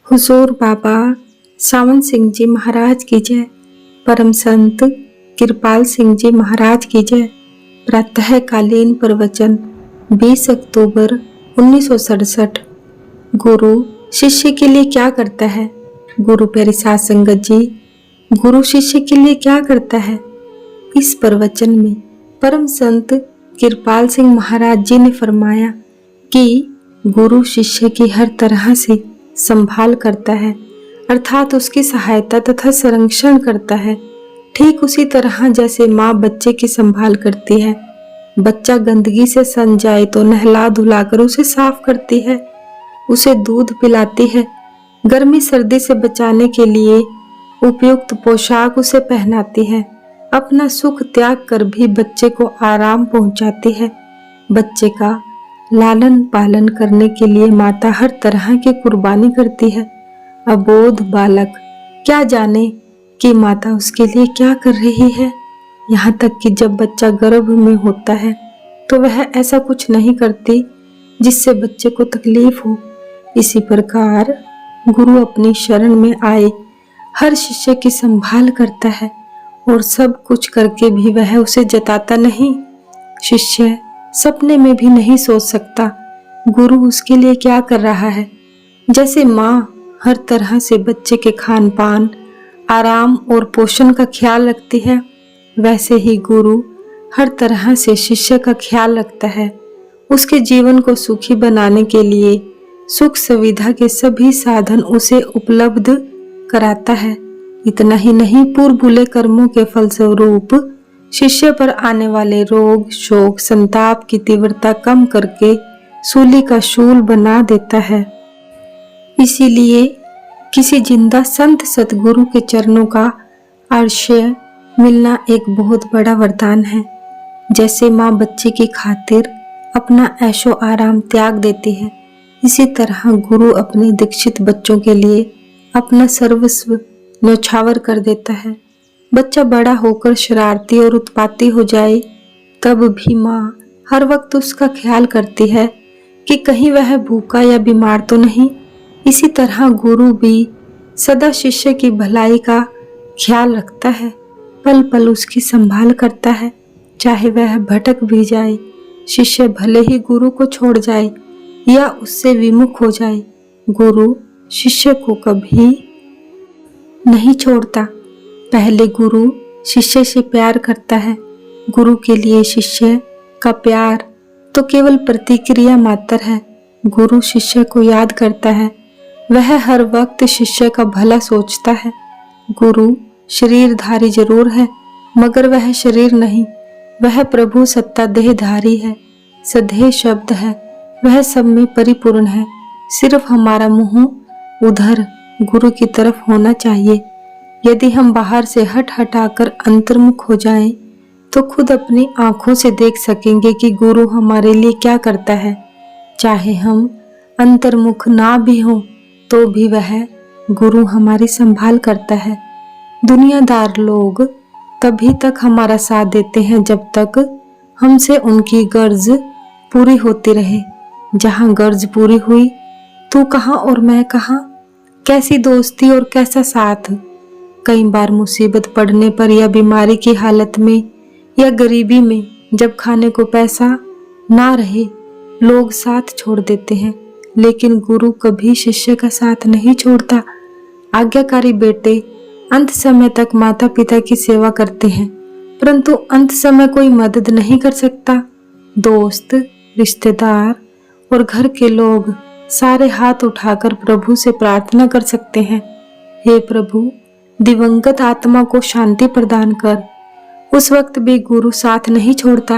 हुजूर बाबा सावन सिंह जी महाराज की जय। परम संत कृपाल सिंह जी महाराज की जय। प्रातःकालीन प्रवचन 20 अक्टूबर 1967। गुरु शिष्य के लिए क्या करता है? गुरु प्यारी साध संगत जी, गुरु शिष्य के लिए क्या करता है? इस प्रवचन में परम संत कृपाल सिंह महाराज जी ने फरमाया कि गुरु शिष्य की हर तरह से संभाल करता है, अर्थात उसकी सहायता तथा संरक्षण करता है। ठीक उसी तरह जैसे माँ बच्चे की संभाल करती है। बच्चा गंदगी से सन जाए तो नहला धुलाकर उसे साफ करती है, उसे दूध पिलाती है, गर्मी सर्दी से बचाने के लिए उपयुक्त पोशाक उसे पहनाती है, अपना सुख त्याग कर भी बच्चे को आराम पहुंचाती है। बच्चे का लालन पालन करने के लिए माता हर तरह की कुर्बानी करती है। अबोध बालक क्या जाने कि माता उसके लिए क्या कर रही है। यहाँ तक कि जब बच्चा गर्भ में होता है तो वह ऐसा कुछ नहीं करती जिससे बच्चे को तकलीफ हो। इसी प्रकार गुरु अपनी शरण में आए हर शिष्य की संभाल करता है और सब कुछ करके भी वह उसे जताता नहीं। शिष्य सपने में भी नहीं सोच सकता गुरु उसके लिए क्या कर रहा है। जैसे माँ हर तरह से बच्चे के खान पान, आराम और पोषण का ख्याल रखती है, वैसे ही गुरु हर तरह से शिष्य का ख्याल रखता है। उसके जीवन को सुखी बनाने के लिए सुख सुविधा के सभी साधन उसे उपलब्ध कराता है। इतना ही नहीं, पूर्व बुरे कर्मों के फलस्वरूप शिष्य पर आने वाले रोग, शोक, संताप की तीव्रता कम करके सूली का शूल बना देता है। इसीलिए किसी जिंदा संत सतगुरु के चरणों का आश्रय मिलना एक बहुत बड़ा वरदान है। जैसे माँ बच्चे की खातिर अपना ऐशो आराम त्याग देती है, इसी तरह गुरु अपने दीक्षित बच्चों के लिए अपना सर्वस्व न्यौछावर कर देता है। बच्चा बड़ा होकर शरारती और उत्पाती हो जाए तब भी माँ हर वक्त उसका ख्याल करती है कि कहीं वह भूखा या बीमार तो नहीं। इसी तरह गुरु भी सदा शिष्य की भलाई का ख्याल रखता है, पल पल उसकी संभाल करता है। चाहे वह भटक भी जाए, शिष्य भले ही गुरु को छोड़ जाए या उससे विमुख हो जाए, गुरु शिष्य को कभी नहीं छोड़ता। पहले गुरु शिष्य से प्यार करता है। गुरु के लिए शिष्य का प्यार तो केवल प्रतिक्रिया मात्र है। गुरु शिष्य को याद करता है, वह हर वक्त शिष्य का भला सोचता है। गुरु शरीरधारी जरूर है मगर वह शरीर नहीं, वह प्रभु सत्ता देहधारी है। सदेह शब्द है, वह सब में परिपूर्ण है। सिर्फ हमारा मुंह उधर गुरु की तरफ होना चाहिए। यदि हम बाहर से हटाकर अंतर्मुख हो जाएं, तो खुद अपनी आंखों से देख सकेंगे कि गुरु हमारे लिए क्या करता है। चाहे हम अंतर्मुख ना भी हो तो भी वह गुरु हमारी संभाल करता है। दुनियादार लोग तभी तक हमारा साथ देते हैं जब तक हमसे उनकी गर्ज पूरी होती रहे। जहां गर्ज पूरी हुई तू कहाँ और मैं कहाँ, कैसी दोस्ती और कैसा साथ। कई बार मुसीबत पड़ने पर या बीमारी की हालत में या गरीबी में जब खाने को पैसा ना रहे, लोग साथ छोड़ देते हैं, लेकिन गुरु कभी शिष्य का साथ नहीं छोड़ता। आज्ञाकारी बेटे अंत समय तक माता पिता की सेवा करते हैं, परंतु अंत समय कोई मदद नहीं कर सकता। दोस्त, रिश्तेदार और घर के लोग सारे हाथ उठाकर प्रभु से प्रार्थना कर सकते हैं, हे प्रभु दिवंगत आत्मा को शांति प्रदान कर। उस वक्त भी गुरु साथ नहीं छोड़ता।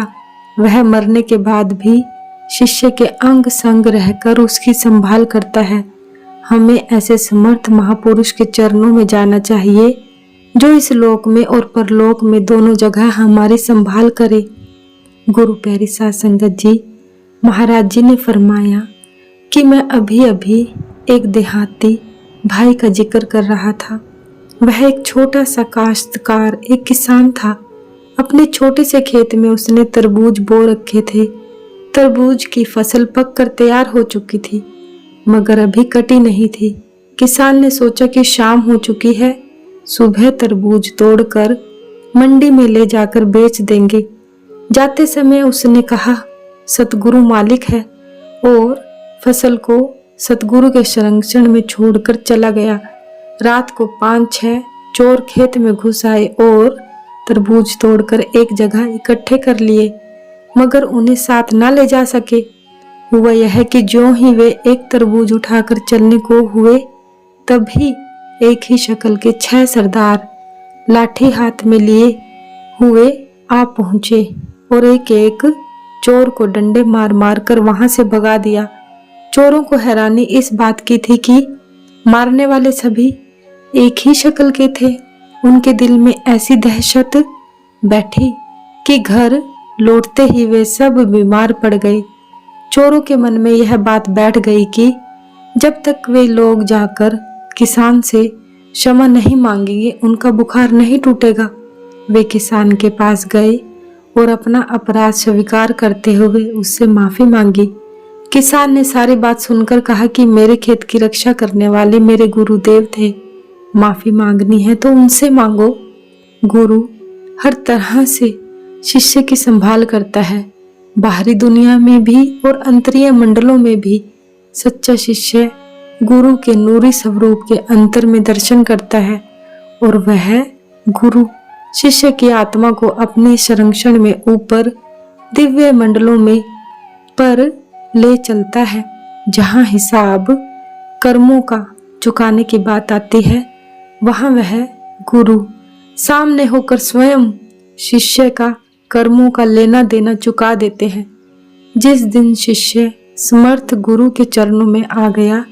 वह मरने के बाद भी शिष्य के अंग संग रहकर उसकी संभाल करता है। हमें ऐसे समर्थ महापुरुष के चरणों में जाना चाहिए जो इस लोक में और परलोक में दोनों जगह हमारी संभाल करे। गुरु प्यारी साध संगत जी महाराज जी ने फरमाया कि मैं अभी अभी एक देहाती भाई का जिक्र कर रहा था। वह एक छोटा सा काश्तकार, एक किसान था। अपने छोटे से खेत में उसने तरबूज बो रखे थे। तरबूज की फसल पककर तैयार हो चुकी थी मगर अभी कटी नहीं थी। किसान ने सोचा कि शाम हो चुकी है, सुबह तरबूज तोड़कर मंडी में ले जाकर बेच देंगे। जाते समय उसने कहा, सतगुरु मालिक है, और फसल को सतगुरु के संरक्षण में छोड़कर चला गया। रात को 5-6 चोर खेत में घुस आए और तरबूज तोड़कर एक जगह इकट्ठे कर लिए, मगर उन्हें साथ न ले जा सके। हुआ यह कि ज्यों ही वे एक तरबूज उठाकर चलने को हुए, तभी एक ही शक्ल के 6 सरदार लाठी हाथ में लिए हुए आ पहुंचे और एक एक चोर को डंडे मार मार कर वहां से भगा दिया। चोरों को हैरानी इस बात की थी कि मारने वाले सभी एक ही शक्ल के थे। उनके दिल में ऐसी दहशत बैठी कि घर लौटते ही वे सब बीमार पड़ गए। चोरों के मन में यह बात बैठ गई कि जब तक वे लोग जाकर किसान से क्षमा नहीं मांगेंगे, उनका बुखार नहीं टूटेगा। वे किसान के पास गए और अपना अपराध स्वीकार करते हुए उससे माफी मांगी। किसान ने सारी बात सुनकर कहा कि मेरे खेत की रक्षा करने वाले मेरे गुरुदेव थे, माफी मांगनी है तो उनसे मांगो। गुरु हर तरह से शिष्य की संभाल करता है, बाहरी दुनिया में भी और अंतरीय मंडलों में भी। सच्चा शिष्य गुरु के नूरी स्वरूप के अंतर में दर्शन करता है और वह गुरु शिष्य की आत्मा को अपने संरक्षण में ऊपर दिव्य मंडलों में पर ले चलता है। जहाँ हिसाब कर्मों का चुकाने की बात आती है, वहाँ वह गुरु सामने होकर स्वयं शिष्य का कर्मों का लेना देना चुका देते हैं। जिस दिन शिष्य समर्थ गुरु के चरणों में आ गया,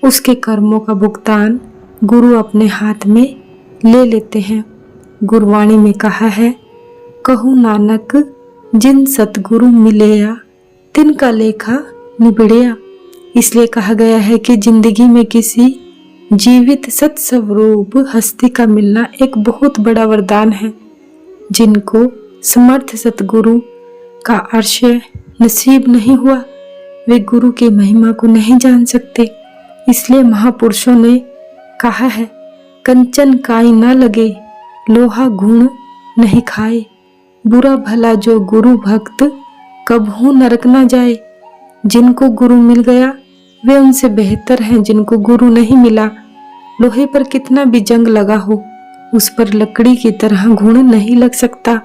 उसके कर्मों का भुगतान गुरु अपने हाथ में ले लेते हैं। गुरवाणी में कहा है, कहूँ नानक जिन सतगुरु मिलेया, तिनका लेखा निबड़ेया। इसलिए कहा गया है कि जिंदगी में किसी जीवित सत्स्वरूप हस्ती का मिलना एक बहुत बड़ा वरदान है। जिनको समर्थ सतगुरु का आश्रय नसीब नहीं हुआ, वे गुरु की महिमा को नहीं जान सकते। इसलिए महापुरुषों ने कहा है, कंचन काई ना लगे, लोहा गुण नहीं खाए। बुरा भला जो गुरु भक्त, कबहू नरक ना जाए। जिनको गुरु मिल गया वे उनसे बेहतर हैं जिनको गुरु नहीं मिला। लोहे पर कितना भी जंग लगा हो, उस पर लकड़ी की तरह घुन नहीं लग सकता।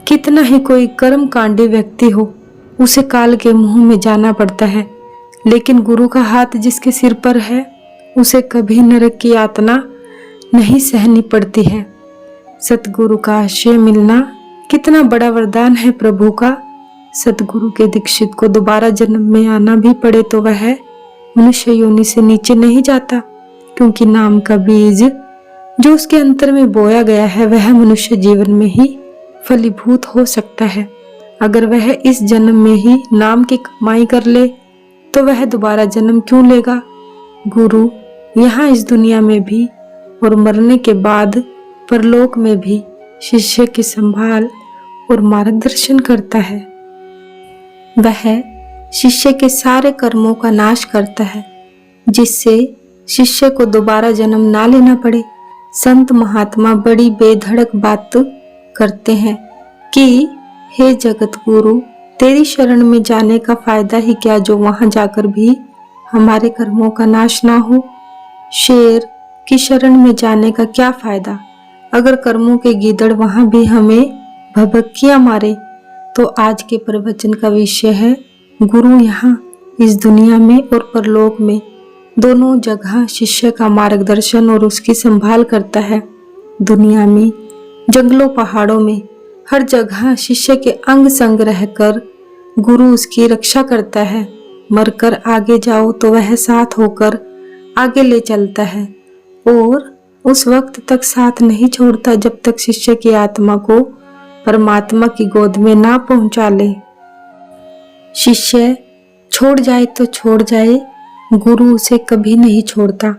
कितना ही कोई कर्म कांडी व्यक्ति हो, उसे काल के मुंह में जाना पड़ता है, लेकिन गुरु का हाथ जिसके सिर पर है, उसे कभी नरक की यातना नहीं सहनी पड़ती है। सतगुरु का आश्रय मिलना कितना बड़ा वरदान है प्रभु का। सतगुरु के दीक्षित को दोबारा जन्म में आना भी पड़े तो वह मनुष्य योनि से नीचे नहीं जाता, क्योंकि नाम का बीज जो उसके अंतर में बोया गया है वह मनुष्य जीवन में ही फलीभूत हो सकता है। अगर वह इस जन्म में ही नाम की कमाई कर ले तो वह दोबारा जन्म क्यों लेगा। गुरु यहाँ इस दुनिया में भी और मरने के बाद परलोक में भी शिष्य की संभाल और मार्गदर्शन करता है। वह शिष्य के सारे कर्मों का नाश करता है, जिससे शिष्य को दोबारा जन्म ना लेना पड़े। संत महात्मा बड़ी बेधड़क बात करते हैं कि हे जगत गुरु, तेरी शरण में जाने का फायदा ही क्या जो वहां जाकर भी हमारे कर्मों का नाश ना हो। शेर की शरण में जाने का क्या फायदा, अगर कर्मों के गीदड़ वहां भी हमें भभकियां मारे। तो आज के प्रवचन का विषय है, गुरु यहाँ इस दुनिया में और परलोक में दोनों जगह शिष्य का मार्गदर्शन और उसकी संभाल करता है। दुनिया में जंगलों पहाड़ों में हर जगह शिष्य के अंग संग रहकर गुरु उसकी रक्षा करता है। मरकर आगे जाओ तो वह साथ होकर आगे ले चलता है और उस वक्त तक साथ नहीं छोड़ता जब तक शिष्य की आत्मा को परमात्मा की गोद में ना पहुंचा ले। शिष्य छोड़ जाए तो छोड़ जाए, गुरु उसे कभी नहीं छोड़ता।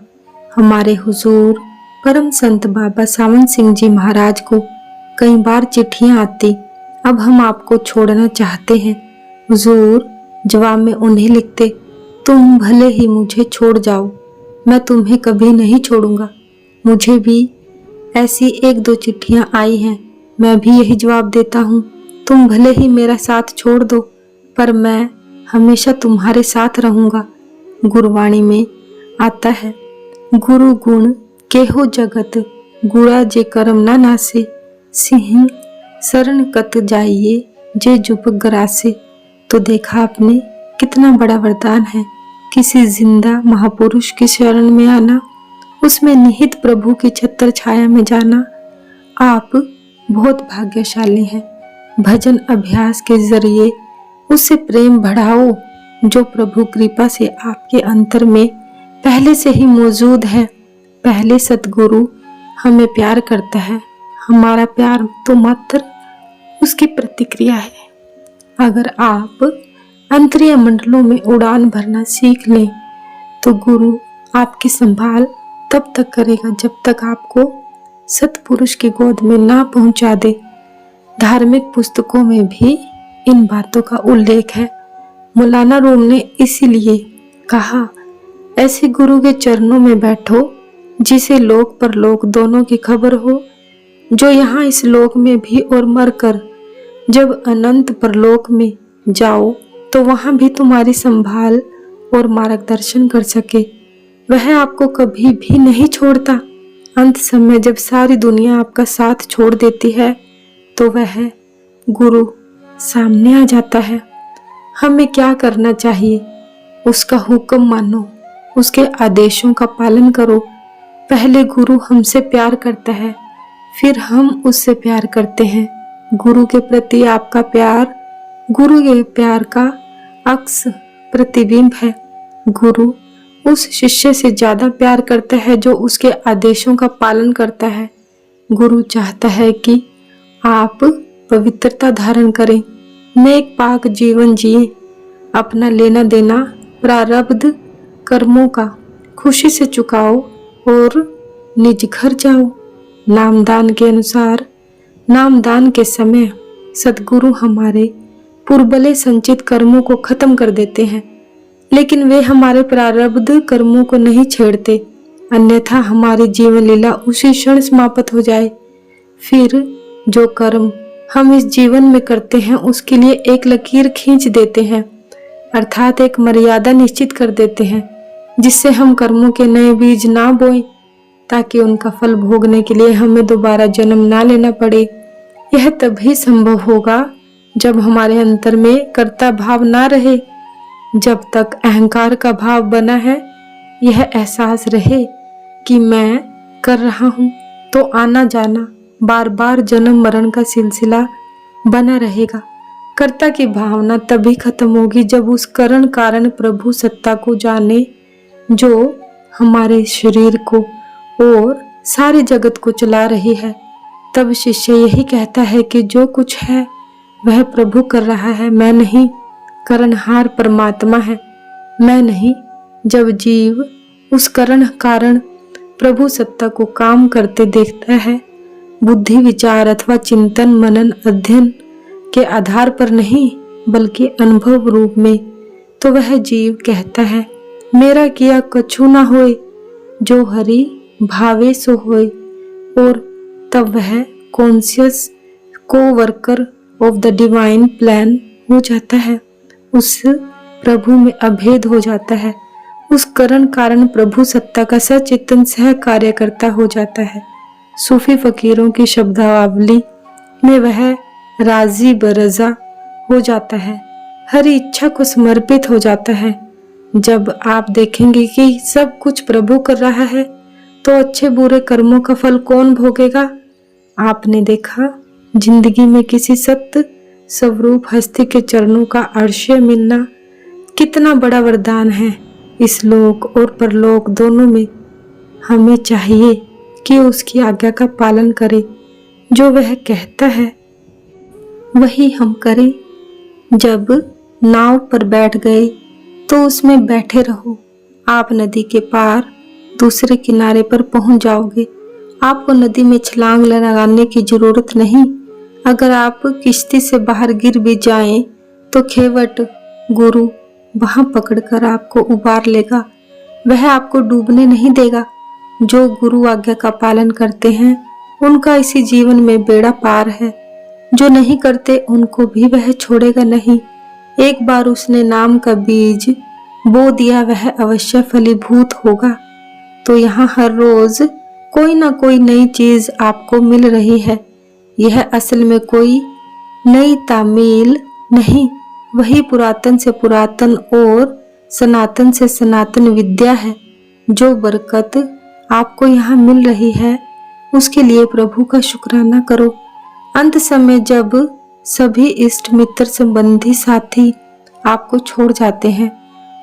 हमारे हुजूर परम संत बाबा सावन सिंह जी महाराज को कई बार चिट्ठियां आती, अब हम आपको छोड़ना चाहते हैं। हुजूर जवाब में उन्हें लिखते, तुम भले ही मुझे छोड़ जाओ, मैं तुम्हें कभी नहीं छोड़ूंगा। मुझे भी ऐसी 1-2 चिट्ठियां आई हैं, मैं भी यही जवाब देता हूँ। तुम भले ही मेरा साथ छोड़ दो, पर मैं हमेशा तुम्हारे साथ रहूंगा। गुरवाणी में आता है, गुरु गुण केहो जगत, गुरा जे कर्म ना नासे, सिंह शरण कत जाइए जे जुप गरासे। तो देखा आपने, कितना बड़ा वरदान है किसी जिंदा महापुरुष की शरण में आना, उसमें निहित प्रभु की छत्र छाया में जाना। आप बहुत भाग्यशाली हैं। भजन अभ्यास के जरिए उससे प्रेम बढ़ाओ जो प्रभु कृपा से आपके अंतर में पहले से ही मौजूद है। पहले सतगुरु हमें प्यार करता है, हमारा प्यार तो मात्र उसकी प्रतिक्रिया है। अगर आप अंतरीय मंडलों में उड़ान भरना सीख लें तो गुरु आपकी संभाल तब तक करेगा जब तक आपको सतपुरुष की गोद में ना पहुंचा दे। धार्मिक पुस्तकों में भी इन बातों का उल्लेख है। मौलाना रूम ने इसीलिए कहा, ऐसे गुरु के चरणों में बैठो जिसे लोक परलोक दोनों की खबर हो, जो यहाँ इस लोक में भी और मरकर जब अनंत परलोक में जाओ तो वहां भी तुम्हारी संभाल और मार्गदर्शन कर सके। वह आपको कभी भी नहीं छोड़ता। अंत समय जब सारी दुनिया आपका साथ छोड़ देती है तो वह गुरु सामने आ जाता है। हमें क्या करना चाहिए? उसका हुक्म मानो, उसके आदेशों का पालन करो। पहले गुरु हमसे प्यार करता है, फिर हम उससे प्यार करते हैं। गुरु के प्रति आपका प्यार गुरु के प्यार का अक्स प्रतिबिंब है। गुरु उस शिष्य से ज्यादा प्यार करता है जो उसके आदेशों का पालन करता है। गुरु चाहता है कि आप पवित्रता धारण करें, नेक पाक जीवन जिए, अपना लेना देना प्रारब्ध कर्मों का खुशी से चुकाओ और निज घर जाओ। नामदान के अनुसार नामदान के समय सद्गुरु हमारे पूर्वले संचित कर्मों को खत्म कर देते हैं, लेकिन वे हमारे प्रारब्ध कर्मों को नहीं छेड़ते, अन्यथा हमारी जीवन लीला उसी क्षण समाप्त हो जाए। फिर जो कर्म हम इस जीवन में करते हैं उसके लिए एक लकीर खींच देते हैं, अर्थात एक मर्यादा निश्चित कर देते हैं, जिससे हम कर्मों के नए बीज ना बोएं, ताकि उनका फल भोगने के लिए हमें दोबारा जन्म ना लेना पड़े। यह तभी संभव होगा जब हमारे अंतर में कर्ता भाव ना रहे। जब तक अहंकार का भाव बना है, यह एहसास रहे कि मैं कर रहा हूँ, तो आना जाना बार बार जन्म मरण का सिलसिला बना रहेगा। कर्ता की भावना तभी खत्म होगी जब उस करण कारण प्रभु सत्ता को जाने, जो हमारे शरीर को और सारे जगत को चला रही है। तब शिष्य यही कहता है कि जो कुछ है वह प्रभु कर रहा है, मैं नहीं। करणहार परमात्मा है, मैं नहीं। जब जीव उस करण कारण प्रभु सत्ता को काम करते देखता है, बुद्धि विचार अथवा चिंतन मनन अध्ययन के आधार पर नहीं बल्कि अनुभव रूप में, तो वह जीव कहता है, मेरा किया कछु ना होए, जो हरि भावे सो होए। और तब वह कॉन्शियस को worker of the divine plan हो जाता है, उस प्रभु में अभेद हो जाता है, उस करण कारण प्रभु सत्ता का सचेतन सह कार्यकर्ता हो जाता है। सूफी फकीरों की शब्दावली में वह राजी बरजा हो जाता है, हर इच्छा को समर्पित हो जाता है। जब आप देखेंगे कि सब कुछ प्रभु कर रहा है, तो अच्छे बुरे कर्मों का फल कौन भोगेगा? आपने देखा, जिंदगी में किसी सत्य स्वरूप हस्ती के चरणों का आश्रय मिलना कितना बड़ा वरदान है। इस लोक और परलोक दोनों में हमें चाहिए कि उसकी आज्ञा का पालन करें। जो वह कहता है वही हम करें। जब नाव पर बैठ गए तो उसमें बैठे रहो। आप नदी के पार दूसरे किनारे पर पहुंच जाओगे। आपको नदी में छलांग लगाने की जरूरत नहीं। अगर आप किश्ती से बाहर गिर भी जाएं, तो खेवट गुरु वहां पकड़कर आपको उबार लेगा। वह आपको डूबने नहीं देगा। जो गुरु आज्ञा का पालन करते हैं उनका इसी जीवन में बेड़ा पार है। जो नहीं करते उनको भी वह छोड़ेगा नहीं। एक बार उसने नाम का बीज बो दिया, वह अवश्य फलीभूत होगा। तो यहाँ हर रोज कोई ना कोई नई चीज आपको मिल रही है। यह असल में कोई नई तामील नहीं, वही पुरातन से पुरातन और सनातन से सनातन विद्या है। जो बरकत आपको यहाँ मिल रही है उसके लिए प्रभु का शुक्राना करो। अंत समय जब सभी इष्ट मित्र संबंधी साथी आपको छोड़ जाते हैं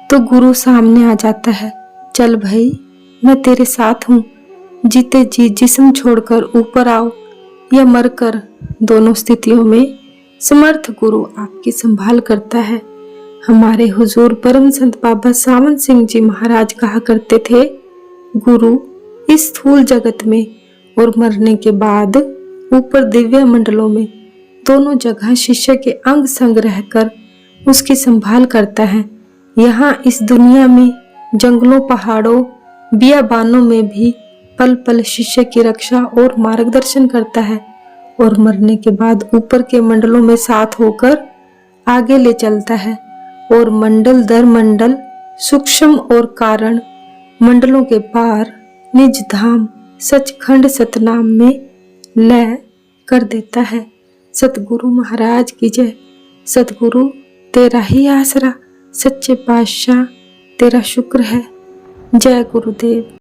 तो गुरु सामने आ जाता है। चल भाई, मैं तेरे साथ हूँ। जीते जी जिस्म छोड़कर ऊपर आओ या मरकर, दोनों स्थितियों में समर्थ गुरु आपकी संभाल करता है। हमारे हुजूर परम संत बाबा सावन सिंह जी महाराज कहा करते थे, गुरु इस स्थूल जगत में और मरने के बाद ऊपर दिव्य मंडलों में दोनों जगह शिष्य के अंग संग रहकर उसकी संभाल करता है। यहाँ इस दुनिया में जंगलों, पहाड़ों, बियाबानों में भी पल पल शिष्य की रक्षा और मार्गदर्शन करता है और मरने के बाद ऊपर के मंडलों में साथ होकर आगे ले चलता है और मंडल दर मंडल, सूक्ष्म और कारण मंडलों के पार निज धाम सचखंड सतनाम में लय कर देता है। सतगुरु महाराज की जय। सतगुरु तेरा ही आसरा, सच्चे पातशाह तेरा शुक्र है। जय गुरुदेव।